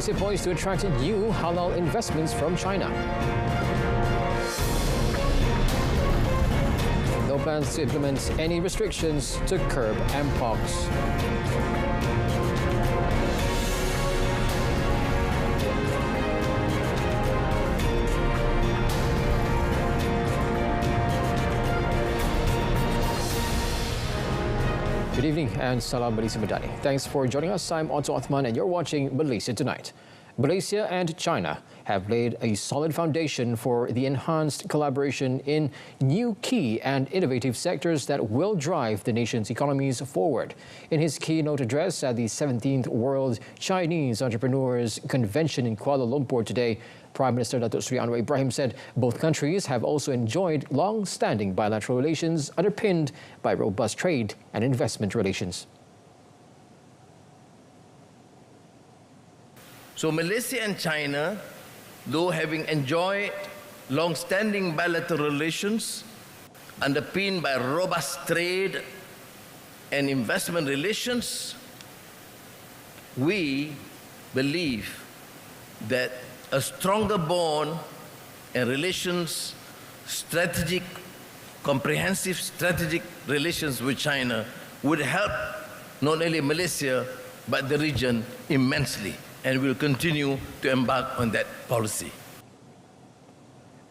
Malaysia poised to attract new halal investments from China. No plans to implement any restrictions to curb Mpox. Good evening and salam Malaysia Madani. Thanks for joining us. I'm Otto Othman and you're watching Malaysia Tonight. Malaysia and China have laid a solid foundation for the enhanced collaboration in new key and innovative sectors that will drive the nation's economies forward. In his keynote address at the 17th World Chinese Entrepreneurs Convention in Kuala Lumpur today, Prime Minister Datuk Seri Anwar Ibrahim said both countries have also enjoyed long-standing bilateral relations underpinned by robust trade and investment relations. So Malaysia and China, though having enjoyed long-standing bilateral relations underpinned by robust trade and investment relations, we believe that a stronger bond and relations, comprehensive strategic relations with China would help not only Malaysia but the region immensely, and will continue to embark on that policy.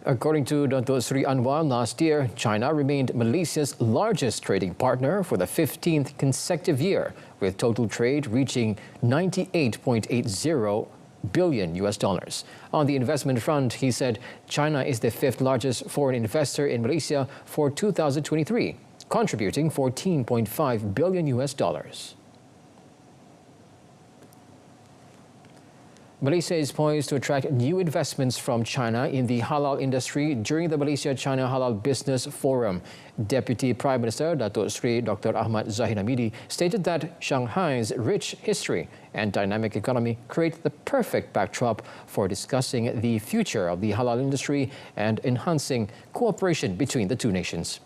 According to Datuk Seri Anwar, last year, China remained Malaysia's largest trading partner for the 15th consecutive year, with total trade reaching $98.80 billion. On the investment front, he said China is the fifth largest foreign investor in Malaysia for 2023, contributing $14.5 billion. Malaysia is poised to attract new investments from China in the halal industry during the Malaysia-China Halal Business Forum. Deputy Prime Minister Datuk Seri Dr. Ahmad Zahid Hamidi stated that Shanghai's rich history and dynamic economy create the perfect backdrop for discussing the future of the halal industry and enhancing cooperation between the two nations.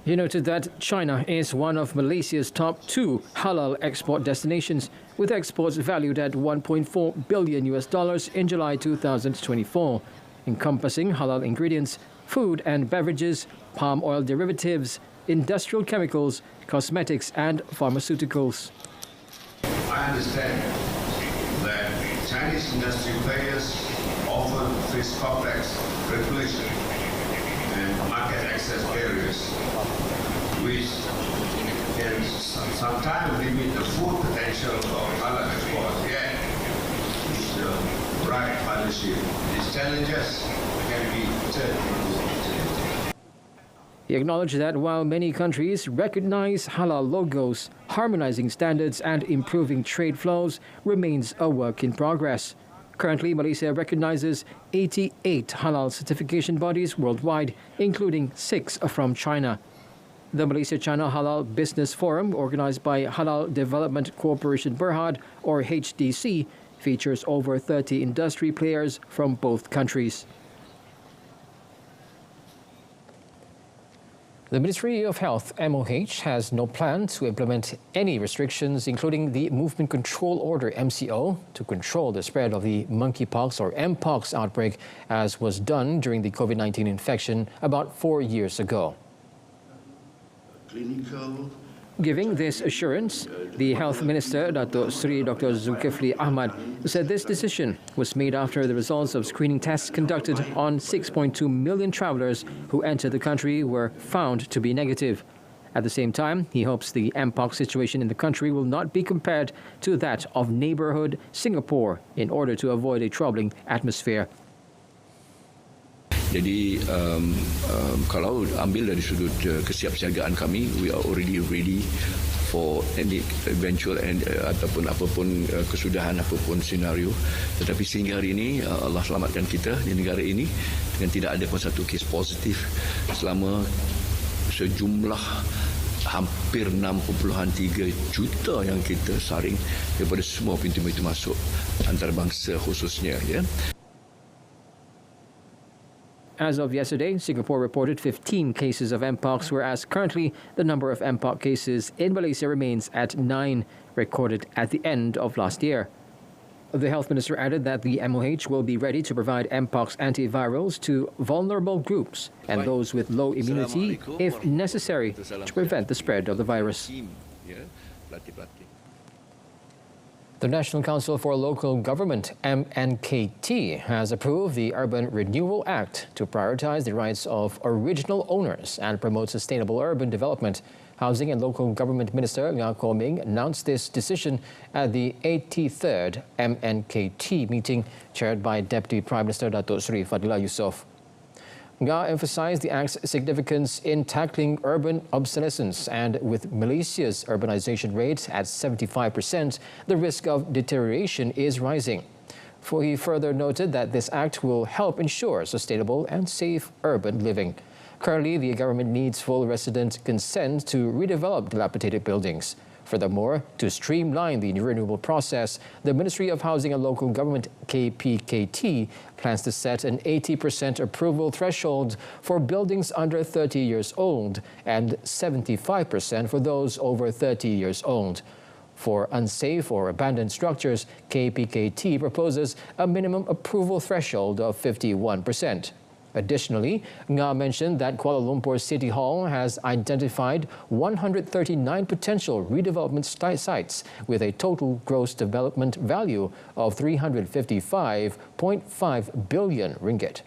He noted that China is one of Malaysia's top two halal export destinations, with exports valued at $1.4 billion in July 2024, encompassing halal ingredients, food and beverages, palm oil derivatives, industrial chemicals, cosmetics and pharmaceuticals. I understand that Chinese industry players often face complex regulation and market access barriers, which can sometimes limit the full potential of halal export. Yet, with the right partnership, these challenges can be turned into opportunities. He acknowledged that while many countries recognize halal logos, harmonizing standards and improving trade flows remains a work in progress. Currently, Malaysia recognizes 88 halal certification bodies worldwide, including 6 from China. The Malaysia-China Halal Business Forum, organized by Halal Development Corporation Berhad, or HDC, features over 30 industry players from both countries. The Ministry of Health, MOH, has no plan to implement any restrictions, including the Movement Control Order, MCO, to control the spread of the monkeypox or Mpox outbreak, as was done during the COVID-19 infection about 4 years ago. Giving this assurance, the Health Minister, Datuk Seri Dr. Zulkifli Ahmad, said this decision was made after the results of screening tests conducted on 6.2 million travellers who entered the country were found to be negative. At the same time, he hopes the Mpox situation in the country will not be compared to that of neighbourhood Singapore in order to avoid a troubling atmosphere. Jadi kalau ambil dari sudut kesiapsiagaan kami, we are already ready for any eventual ataupun apapun kesudahan, apapun senario. Tetapi sehingga hari ini Allah selamatkan kita di negara ini dengan tidak ada pun satu kes positif selama sejumlah hampir 6.3 juta yang kita saring daripada semua pintu-pintu masuk antarabangsa khususnya, ya. As of yesterday, Singapore reported 15 cases of Mpox, whereas currently the number of Mpox cases in Malaysia remains at 9. recorded at the end of last year. The health minister added that the MOH will be ready to provide Mpox antivirals to vulnerable groups and those with low immunity if necessary to prevent the spread of the virus. The National Council for Local Government, MNKT, has approved the Urban Renewal Act to prioritize the rights of original owners and promote sustainable urban development. Housing and Local Government Minister Nga Ko Ming announced this decision at the 83rd MNKT meeting chaired by Deputy Prime Minister Datuk Seri Fadila Yusof. Nga emphasized the Act's significance in tackling urban obsolescence, and with Malaysia's urbanization rate at 75%, the risk of deterioration is rising. For he further noted that this Act will help ensure sustainable and safe urban living. Currently, the government needs full resident consent to redevelop dilapidated buildings. Furthermore, to streamline the renewal process, the Ministry of Housing and Local Government, KPKT, plans to set an 80% approval threshold for buildings under 30 years old and 75% for those over 30 years old. For unsafe or abandoned structures, KPKT proposes a minimum approval threshold of 51%. Additionally, Nga mentioned that Kuala Lumpur City Hall has identified 139 potential redevelopment sites with a total gross development value of 355.5 billion ringgit.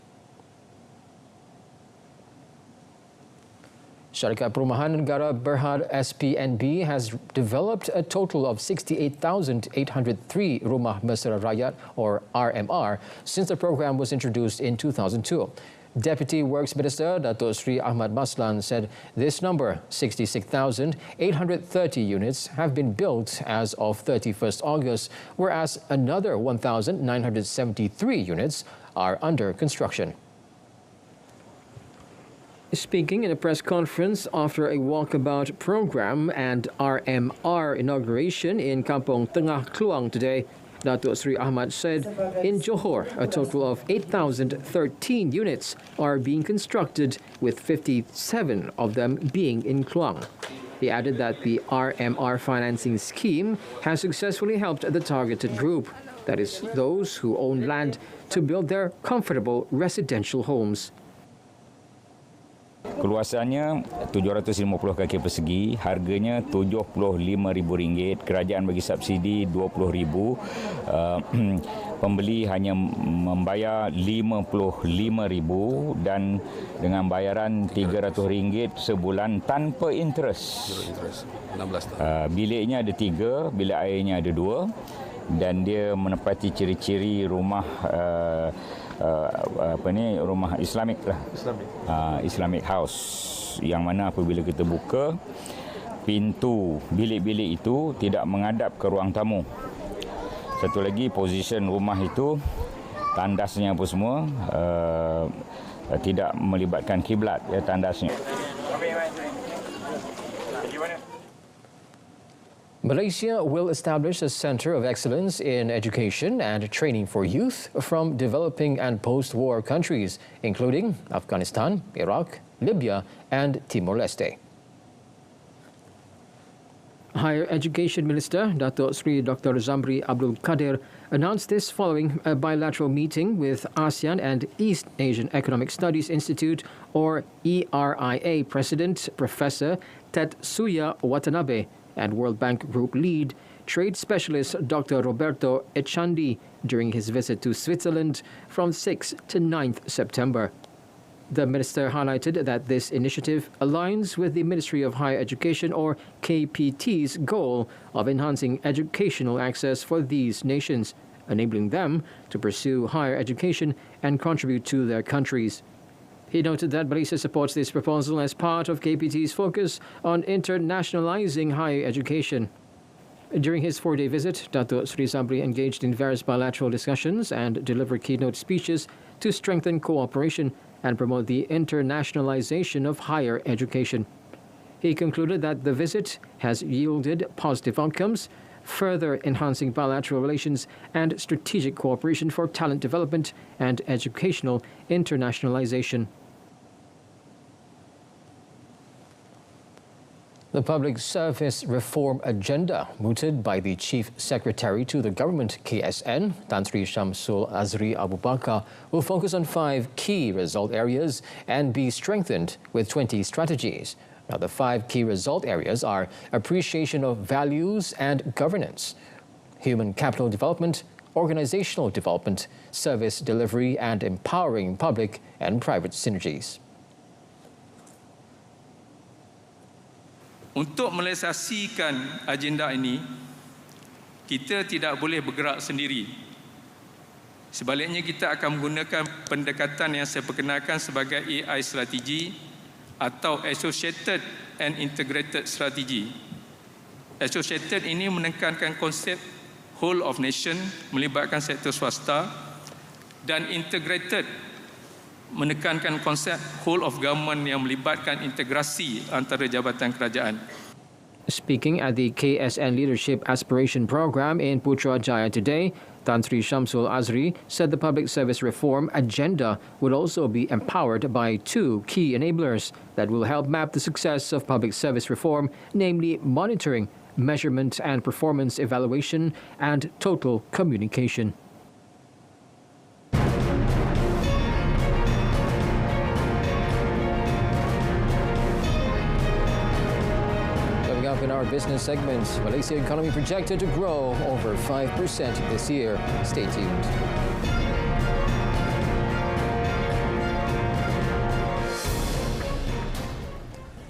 Syarikat Perumahan Negara Berhad SPNB has developed a total of 68,803 Rumah Mesra Rakyat, or RMR, since the program was introduced in 2002. Deputy Works Minister Datuk Sri Ahmad Maslan said this number, 66,830 units, have been built as of 31st August, whereas another 1,973 units are under construction. Speaking in a press conference after a walkabout program and RMR inauguration in Kampung Tengah Kluang today, Datuk Sri Ahmad said in Johor, a total of 8,013 units are being constructed, with 57 of them being in Kluang. He added that the RMR financing scheme has successfully helped the targeted group, that is, those who own land, to build their comfortable residential homes. Keluasannya 750 kaki persegi, harganya RM75,000, kerajaan bagi subsidi RM20,000, pembeli hanya membayar RM55,000 dan dengan bayaran RM300 sebulan tanpa interest. 16 Biliknya ada 3, bilik airnya ada 2 dan dia menepati ciri-ciri rumah rumah Islamik lah. Islamic house, yang mana apabila kita buka pintu bilik-bilik itu tidak menghadap ke ruang tamu. Satu lagi, position rumah itu, tandasnya apa semua tidak melibatkan kiblat, ya, tandasnya. Malaysia will establish a center of excellence in education and training for youth from developing and post-war countries, including Afghanistan, Iraq, Libya, and Timor-Leste. Higher Education Minister Datuk Sri Dr. Zamri Abdul Kadir announced this following a bilateral meeting with ASEAN and East Asian Economic Studies Institute, or ERIA, President Professor Tetsuya Watanabe, and World Bank Group lead, trade specialist Dr. Roberto Echandi, during his visit to Switzerland from 6th to 9th September. The minister highlighted that this initiative aligns with the Ministry of Higher Education, or KPT's, goal of enhancing educational access for these nations, enabling them to pursue higher education and contribute to their countries. He noted that Malaysia supports this proposal as part of KPT's focus on internationalizing higher education. During his 4-day visit, Datuk Sri Zamri engaged in various bilateral discussions and delivered keynote speeches to strengthen cooperation and promote the internationalization of higher education. He concluded that the visit has yielded positive outcomes, further enhancing bilateral relations and strategic cooperation for talent development and educational internationalization. The Public Service Reform Agenda, mooted by the Chief Secretary to the Government KSN, Tan Sri Shamsul Azri Abu Bakar, will focus on 5 key result areas and be strengthened with 20 strategies. Now, the 5 key result areas are appreciation of values and governance, human capital development, organizational development, service delivery, and empowering public and private synergies. Untuk merealisasikan agenda ini, kita tidak boleh bergerak sendiri. Sebaliknya, kita akan menggunakan pendekatan yang saya perkenalkan sebagai AI strategi atau Associated and Integrated Strategy. Associated ini menekankan konsep whole of nation melibatkan sektor swasta, dan integrated menekankan konsep whole of government yang melibatkan integrasi antara jabatan kerajaan. Speaking at the KSN Leadership Aspiration Program in Putrajaya today, Tan Sri Shamsul Azri said the public service reform agenda would also be empowered by 2 key enablers that will help map the success of public service reform, namely monitoring, measurement and performance evaluation, and total communication. Coming up in our business segments, Malaysia economy projected to grow over 5% this year. Stay tuned.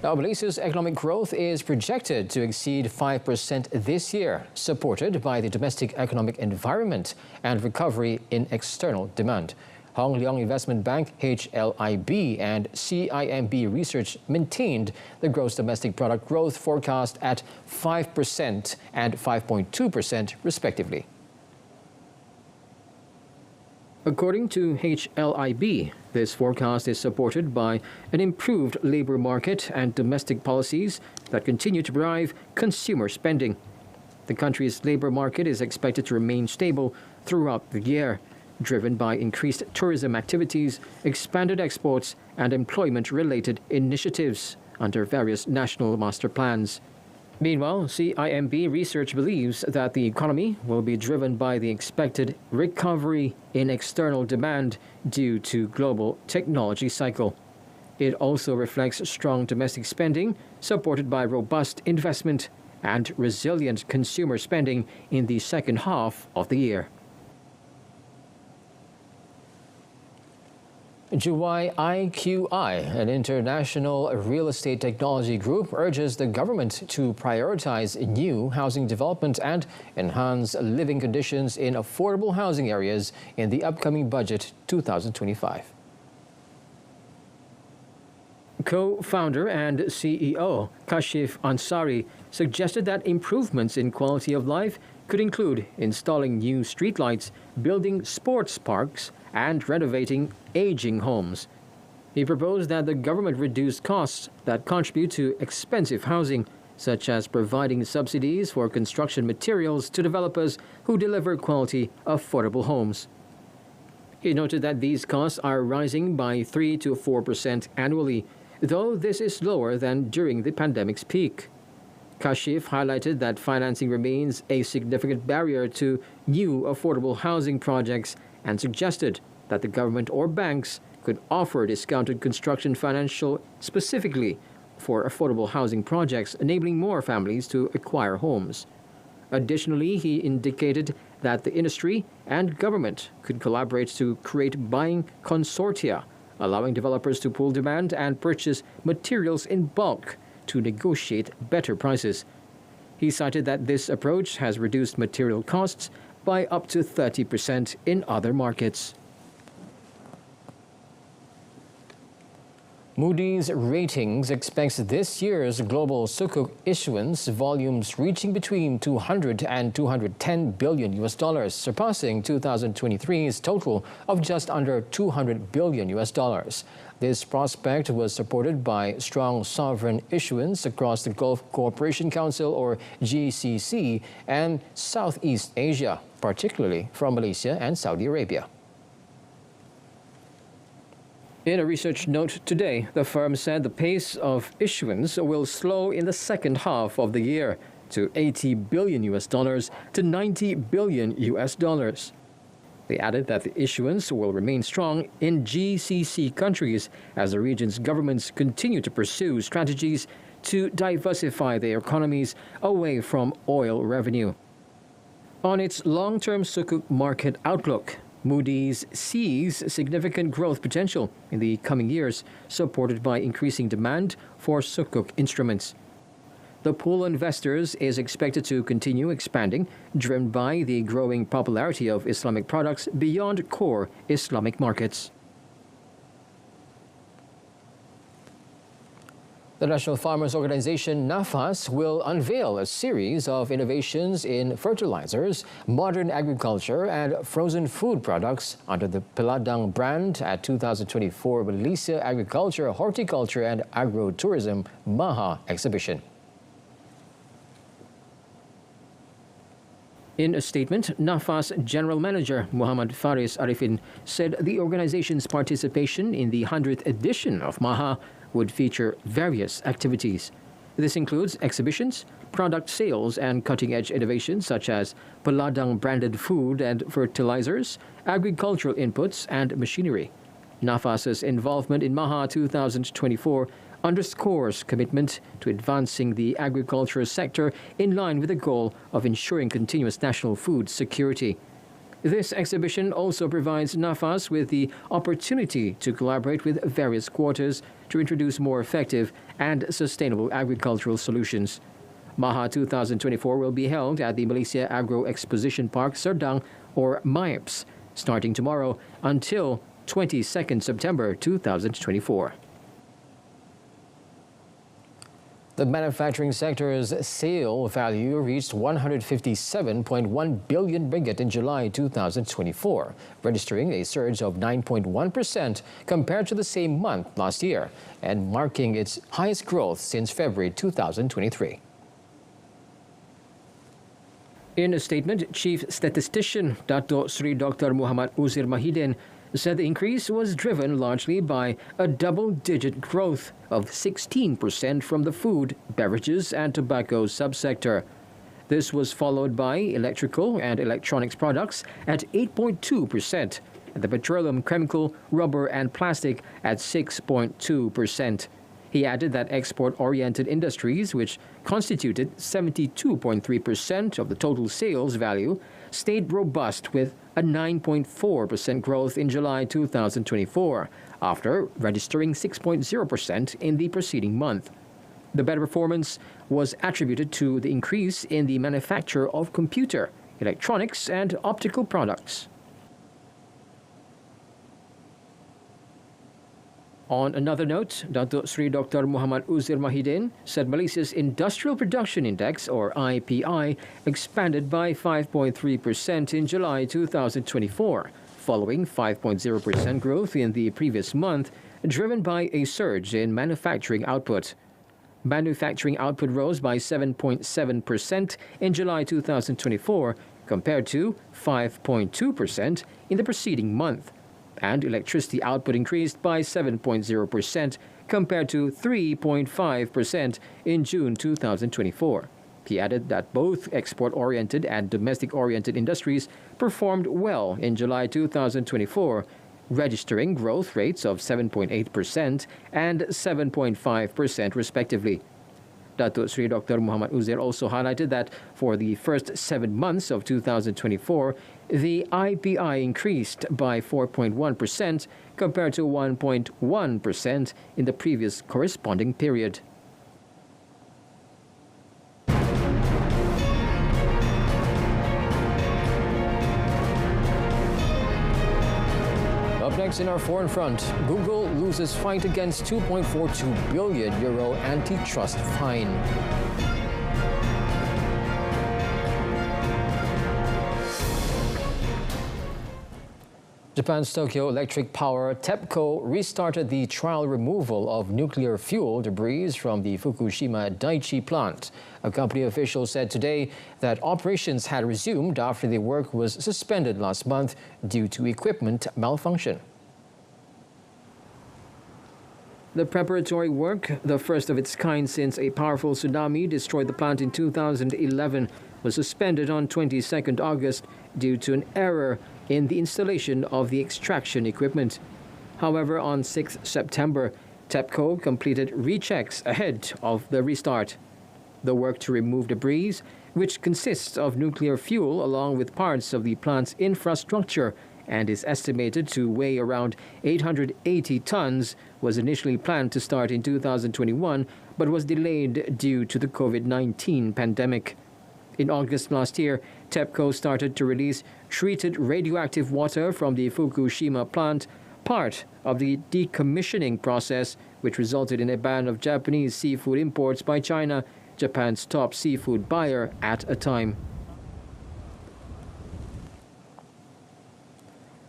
Now, Malaysia's economic growth is projected to exceed 5% this year, supported by the domestic economic environment and recovery in external demand. Hong Leong Investment Bank, HLIB, and CIMB Research maintained the gross domestic product growth forecast at 5% and 5.2% respectively. According to HLIB, this forecast is supported by an improved labour market and domestic policies that continue to drive consumer spending. The country's labour market is expected to remain stable throughout the year, driven by increased tourism activities, expanded exports, and employment-related initiatives under various national master plans. Meanwhile, CIMB Research believes that the economy will be driven by the expected recovery in external demand due to global technology cycle. It also reflects strong domestic spending, supported by robust investment and resilient consumer spending in the second half of the year. Juwai IQI, an international real estate technology group, urges the government to prioritize new housing development and enhance living conditions in affordable housing areas in the upcoming budget 2025. Co-founder and CEO Kashif Ansari suggested that improvements in quality of life could include installing new streetlights, building sports parks, and renovating aging homes. He proposed that the government reduce costs that contribute to expensive housing, such as providing subsidies for construction materials to developers who deliver quality, affordable homes. He noted that these costs are rising by 3 to 4% annually, though this is lower than during the pandemic's peak. Kashif highlighted that financing remains a significant barrier to new affordable housing projects and suggested that the government or banks could offer discounted construction financial specifically for affordable housing projects, enabling more families to acquire homes. Additionally, he indicated that the industry and government could collaborate to create buying consortia, allowing developers to pool demand and purchase materials in bulk to negotiate better prices. He cited that this approach has reduced material costs by up to 30% in other markets. Moody's Ratings expects this year's global sukuk issuance volumes reaching between 200 and 210 billion US dollars, surpassing 2023's total of just under 200 billion US dollars. This prospect was supported by strong sovereign issuance across the Gulf Cooperation Council, or GCC, and Southeast Asia, particularly from Malaysia and Saudi Arabia. In a research note today, the firm said the pace of issuance will slow in the second half of the year to $80 billion to $90 billion. They added that the issuance will remain strong in GCC countries as the region's governments continue to pursue strategies to diversify their economies away from oil revenue. On its long-term sukuk market outlook, Moody's sees significant growth potential in the coming years, supported by increasing demand for sukuk instruments. The pool of investors is expected to continue expanding, driven by the growing popularity of Islamic products beyond core Islamic markets. The National Farmers Organization, NAFAS, will unveil a series of innovations in fertilizers, modern agriculture and frozen food products under the Peladang brand at 2024 Malaysia Agriculture, Horticulture and Agro-Tourism MAHA exhibition. In a statement, NAFAS General Manager Muhammad Faris Arifin said the organization's participation in the 100th edition of MAHA would feature various activities. This includes exhibitions, product sales and cutting-edge innovations such as Peladang branded food and fertilizers, agricultural inputs and machinery. NAFAS's involvement in MAHA 2024 underscores commitment to advancing the agricultural sector in line with the goal of ensuring continuous national food security. This exhibition also provides NAFAS with the opportunity to collaborate with various quarters to introduce more effective and sustainable agricultural solutions. MAHA 2024 will be held at the Malaysia Agro Exposition Park, Serdang, or MAEPS, starting tomorrow until 22nd September 2024. The manufacturing sector's sale value reached 157.1 billion ringgit in July 2024, registering a surge of 9.1% compared to the same month last year and marking its highest growth since February 2023. In a statement, Chief Statistician Dato Sri Dr. Muhammad Uzir Mahidin said the increase was driven largely by a double-digit growth of 16% from the food, beverages and tobacco subsector. This was followed by electrical and electronics products at 8.2%, and the petroleum, chemical, rubber and plastic at 6.2%. He added that export-oriented industries, which constituted 72.3% of the total sales value, stayed robust with a 9.4% growth in July 2024, after registering 6.0% in the preceding month. The better performance was attributed to the increase in the manufacture of computer, electronics and optical products. On another note, Datuk Sri Dr. Muhammad Uzir Mahidin said Malaysia's Industrial Production Index, or IPI, expanded by 5.3% in July 2024, following 5.0% growth in the previous month, driven by a surge in manufacturing output. Manufacturing output rose by 7.7% in July 2024, compared to 5.2% in the preceding month, and electricity output increased by 7.0% compared to 3.5% in June 2024. He added that both export-oriented and domestic-oriented industries performed well in July 2024, registering growth rates of 7.8% and 7.5% respectively. Datuk Sri Dr. Muhammad Uzir also highlighted that for the first 7 months of 2024, the IPI increased by 4.1% compared to 1.1% in the previous corresponding period. Up next in our foreign front, Google loses fight against €2.42 billion antitrust fine. Japan's Tokyo Electric Power TEPCO restarted the trial removal of nuclear fuel debris from the Fukushima Daiichi plant. A company official said today that operations had resumed after the work was suspended last month due to equipment malfunction. The preparatory work, the first of its kind since a powerful tsunami destroyed the plant in 2011, was suspended on 22nd August due to an error in the installation of the extraction equipment. However, on 6th September, TEPCO completed rechecks ahead of the restart. The work to remove debris, which consists of nuclear fuel along with parts of the plant's infrastructure and is estimated to weigh around 880 tons, was initially planned to start in 2021 but was delayed due to the COVID-19 pandemic. In August last year, TEPCO started to release treated radioactive water from the Fukushima plant, part of the decommissioning process, which resulted in a ban of Japanese seafood imports by China, Japan's top seafood buyer at a time.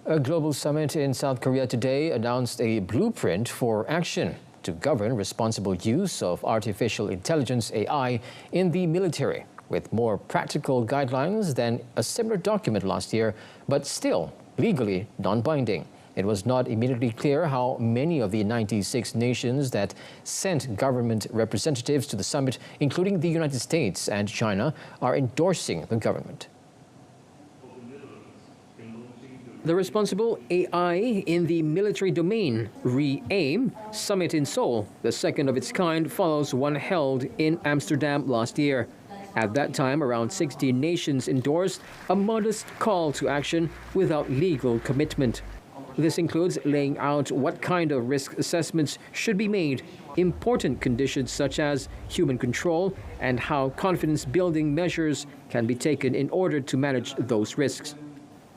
A global summit in South Korea today announced a blueprint for action to govern responsible use of artificial intelligence (AI) in the military, with more practical guidelines than a similar document last year, but still legally non-binding. It was not immediately clear how many of the 96 nations that sent government representatives to the summit, including the United States and China, are endorsing the government. The Responsible AI in the Military Domain, RE-AIM, summit in Seoul, the second of its kind, follows one held in Amsterdam last year. At that time, around 60 nations endorsed a modest call to action without legal commitment. This includes laying out what kind of risk assessments should be made, important conditions such as human control, and how confidence-building measures can be taken in order to manage those risks.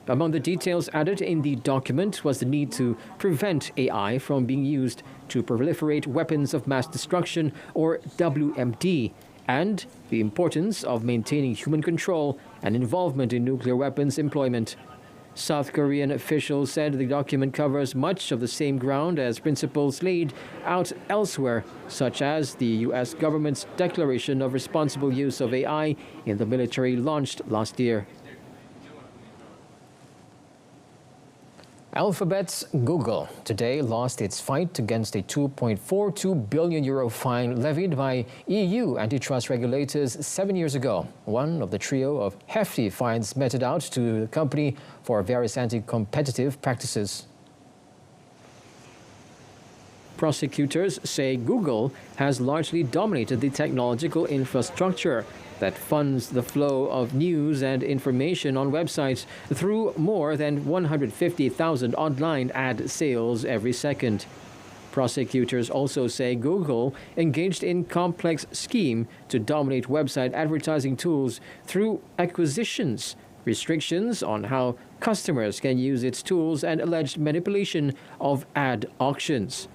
Among the details added in the document was the need to prevent AI from being used to proliferate weapons of mass destruction, or WMD, and the importance of maintaining human control and involvement in nuclear weapons employment. South Korean officials said the document covers much of the same ground as principles laid out elsewhere, such as the U.S. government's Declaration of Responsible Use of AI in the military launched last year. Alphabet's Google today lost its fight against a €2.42 billion fine levied by EU antitrust regulators 7 years ago, one of the trio of hefty fines meted out to the company for various anti-competitive practices. Prosecutors say Google has largely dominated the technological infrastructure that funds the flow of news and information on websites through more than 150,000 online ad sales every second. Prosecutors also say Google engaged in complex scheme to dominate website advertising tools through acquisitions, restrictions on how customers can use its tools, and alleged manipulation of ad auctions.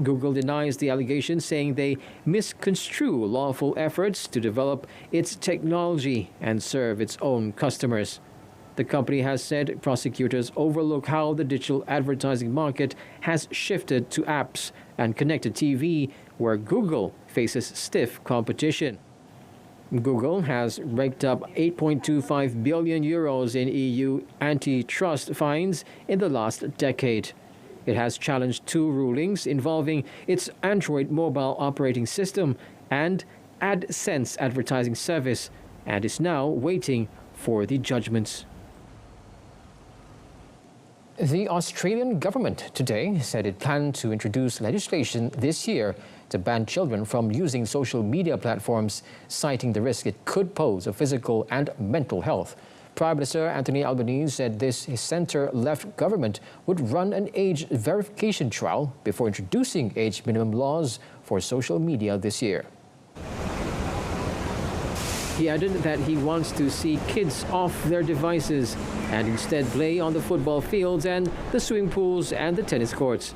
Google denies the allegation, saying they misconstrue lawful efforts to develop its technology and serve its own customers. The company has said prosecutors overlook how the digital advertising market has shifted to apps and connected TV, where Google faces stiff competition. Google has raked up €8.25 billion in EU antitrust fines in the last decade. It has challenged 2 rulings involving its Android mobile operating system and AdSense advertising service, and is now waiting for the judgments. The Australian government today said it planned to introduce legislation this year to ban children from using social media platforms, citing the risk it could pose to physical and mental health. Prime Minister Anthony Albanese said this centre-left government would run an age verification trial before introducing age minimum laws for social media this year. He added that he wants to see kids off their devices and instead play on the football fields and the swimming pools and the tennis courts.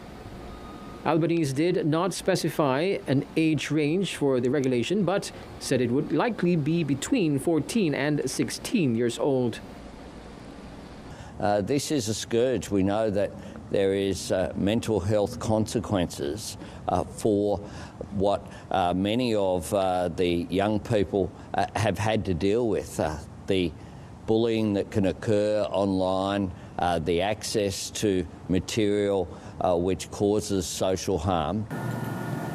Albanese did not specify an age range for the regulation, but said it would likely be between 14 and 16 years old. This is a scourge. We know that there is mental health consequences for what many of the young people have had to deal with. The bullying that can occur online, the access to material which causes social harm.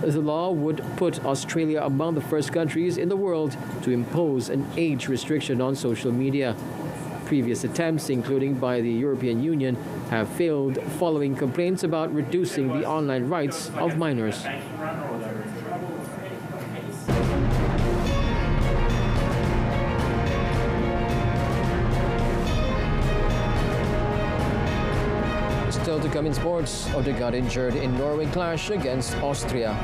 The law would put Australia among the first countries in the world to impose an age restriction on social media. Previous attempts, including by the European Union, have failed following complaints about reducing the online rights of minors. Still to come in sports, Odegaard injured in Norway clash against Austria.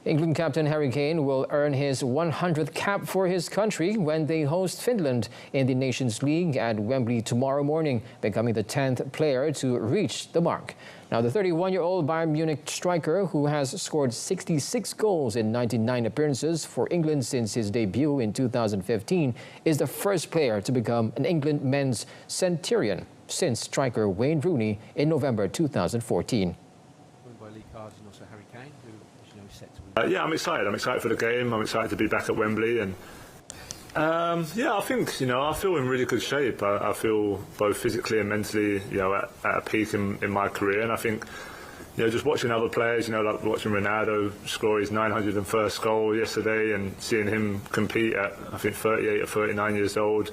England captain Harry Kane will earn his 100th cap for his country when they host Finland in the Nations League at Wembley tomorrow morning, becoming the 10th player to reach the mark. Now, the 31-year-old Bayern Munich striker, who has scored 66 goals in 99 appearances for England since his debut in 2015, is the first player to become an England men's centurion since striker Wayne Rooney in November 2014. Yeah, I'm excited. I'm excited for the game. I'm excited to be back at Wembley, and I think I feel in really good shape. I feel both physically and mentally, at a peak in my career. And I think, just watching other players, like watching Ronaldo score his 901st goal yesterday, and seeing him compete at I think 38 or 39 years old,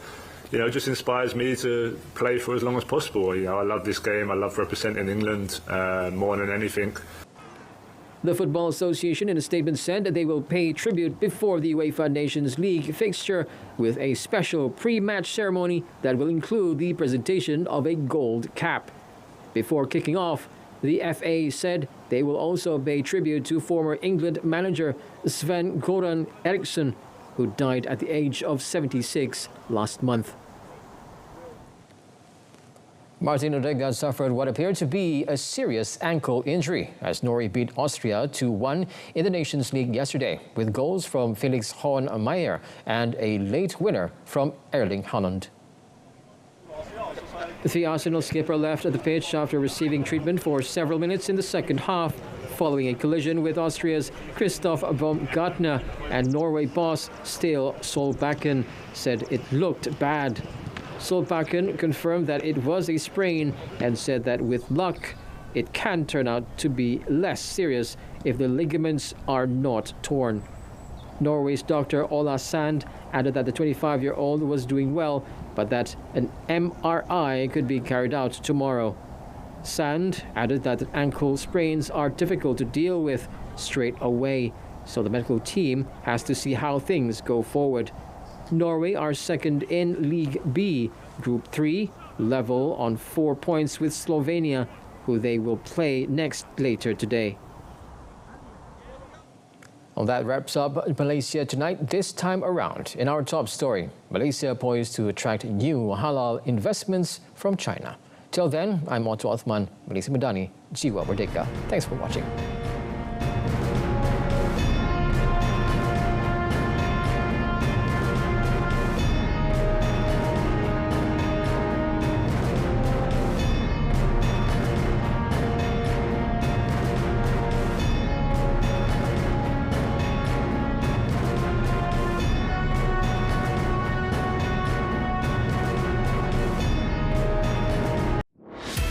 just inspires me to play for as long as possible. I love this game. I love representing England more than anything. The Football Association in a statement said that they will pay tribute before the UEFA Nations League fixture with a special pre-match ceremony that will include the presentation of a gold cap. Before kicking off, the FA said they will also pay tribute to former England manager Sven-Göran Eriksson, who died at the age of 76 last month. Martin Odegaard suffered what appeared to be a serious ankle injury as Norway beat Austria 2-1 in the Nations League yesterday, with goals from Felix Hohenmeier and a late winner from Erling Haaland. The Arsenal skipper left the pitch after receiving treatment for several minutes in the second half, following a collision with Austria's Christoph Baumgartner, and Norway boss Ståle Solbakken said it looked bad. Solbakken confirmed that it was a sprain and said that with luck, it can turn out to be less serious if the ligaments are not torn. Norway's Dr. Ola Sand added that the 25-year-old was doing well, but that an MRI could be carried out tomorrow. Sand added that ankle sprains are difficult to deal with straight away, so the medical team has to see how things go forward. Norway are second in League B, Group 3, level on 4 points with Slovenia, who they will play next later today. Well, that wraps up Malaysia Tonight this time around. In our top story, Malaysia poised to attract new halal investments from China. Till then, I'm Otto Othman, Malaysia Madani, Jiwa Merdeka. Thanks for watching.